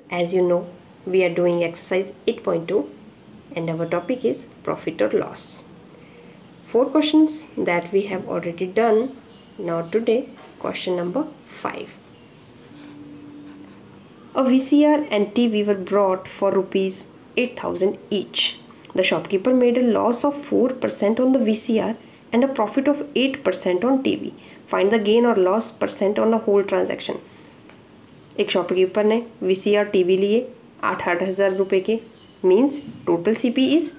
As you know, we are doing exercise 8.2 and our topic is profit or loss. 4 questions that we have already done. Now today, question number 5. A VCR and TV were brought for rupees 8,000 each. The shopkeeper made a loss of 4% on the VCR and a profit of 8% on TV. Find the gain or loss percent on the whole transaction. एक shopkeeper ने VCR TV लिए 8,000 रुपये के, means total CP is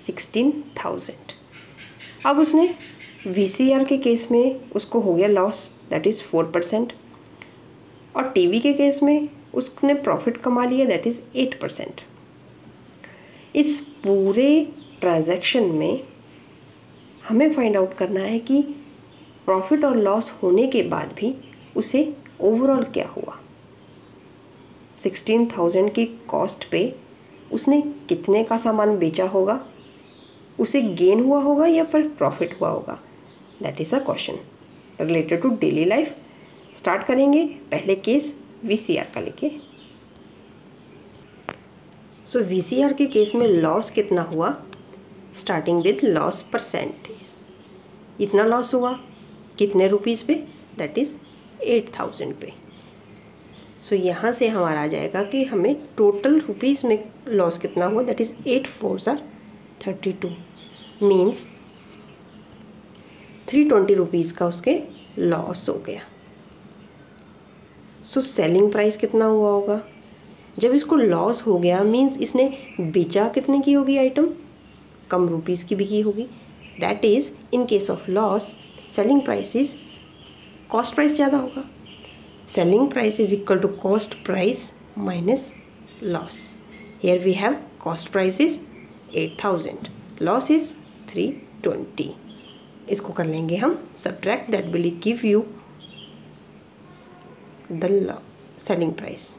16,000. अब उसने VCR के case में उसको हो गया लॉस, दैट इज़ 4%, और TV के केस में उसने प्रॉफिट कमा लिया, दैट इज़ 8%. इस पूरे ट्रांजैक्शन में हमें फाइंड आउट करना है कि प्रॉफिट और लॉस होने के बाद भी उसे ओवरऑल क्या हुआ. 16,000 की कॉस्ट पे उसने कितने का सामान बेचा होगा, उसे गेन हुआ होगा या फिर प्रॉफिट हुआ होगा. That is a question related to daily life. Start करेंगे पहले केस VCR का लेके. सो VCR के केस में लॉस कितना हुआ, स्टार्टिंग विद लॉस परसेंटेज. इतना लॉस हुआ कितने रुपीज़ पे, दैट इज़ 8,000 पे. सो यहाँ से हमारा आ जाएगा कि हमें टोटल रुपीज़ में लॉस कितना हुआ, that is 8 4s are 32, means 320 rupees का उसके लॉस हो गया. सो सेलिंग प्राइस कितना हुआ होगा. जब इसको लॉस हो गया मीन्स इसने बेचा कितने की होगी आइटम, कम रुपीज़ की बिकी होगी. That is in case of loss selling price is cost price ज़्यादा होगा. Selling price is equal to cost price minus loss. Here we have cost price is 8,000, loss is 320. इसको कर लेंगे हम subtract, that will give you the selling price.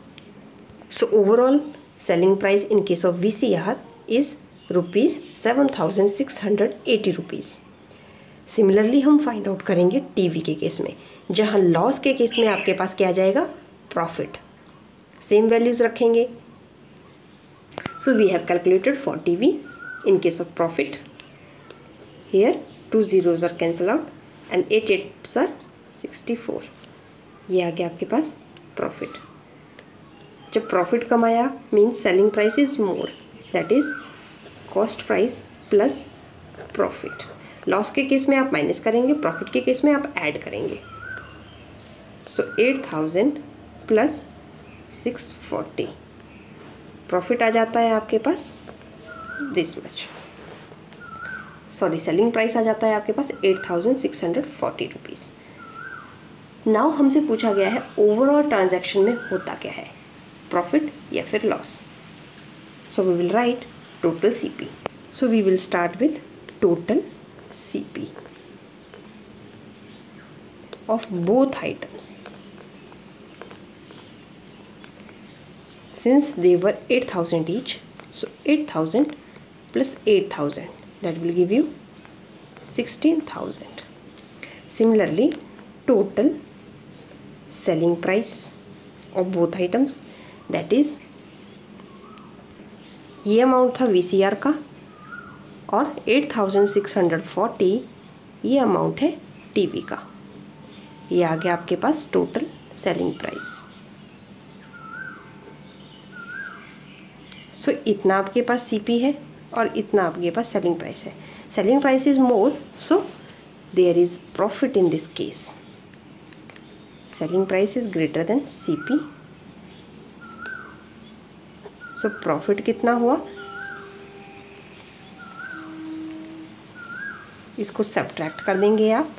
So overall selling price in case of VCR is rupees 7,680 rupees. Similarly हम find out करेंगे TV के case में, जहाँ loss के केस में आपके पास क्या आ जाएगा, प्रॉफिट. सेम वैल्यूज़ रखेंगे. So we have calculated for TV in case of profit. Here 2 zeros are cancel out and 8 8s are 64. ये आ गया आपके पास प्रॉफिट. जब प्रॉफिट कमाया means selling price is more, that is cost price plus profit. Loss के case में आप minus करेंगे, प्रॉफिट के केस में आप ऐड करेंगे. सो 8,000 प्लस 640 प्रॉफिट आ जाता है आपके पास this much. Sorry, selling price आ जाता है आपके पास 8,640 रुपीज़. नाउ हमसे पूछा गया है ओवरऑल ट्रांजैक्शन में होता क्या है, प्रॉफिट या फिर loss. So we will write total CP. So we will start with total CP of both items. Since they were 8,000 each, so 8,000 plus 8,000, that will give you 16,000. Similarly, total selling price of both items, that is ये amount था VCR का और 8,640 ये amount है TV का. ये आ गया आपके पास टोटल सेलिंग प्राइस. सो इतना आपके पास CP है और इतना आपके पास सेलिंग प्राइस है. Selling price is more, so there is profit in this case. Selling price is greater than CP. So profit कितना हुआ, इसको सब्ट्रैक्ट कर देंगे आप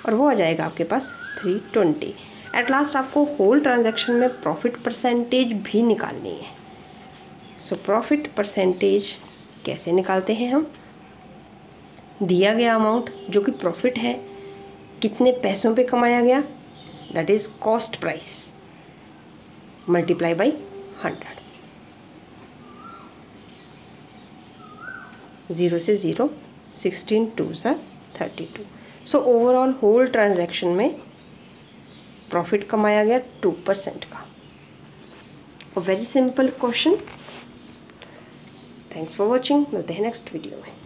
और वो आ जाएगा आपके पास 320. एट लास्ट आपको होल ट्रांजैक्शन में प्रॉफिट परसेंटेज भी निकालनी है. सो प्रॉफिट परसेंटेज कैसे निकालते हैं हम, दिया गया अमाउंट जो कि प्रॉफिट है कितने पैसों पे कमाया गया, that is cost price multiply by 100. 0 से 0, 16 2s are 32. So overall whole transaction में प्रॉफिट कमाया गया 2% का. Very simple question. Thanks for watching, मिलते हैं नेक्स्ट वीडियो में।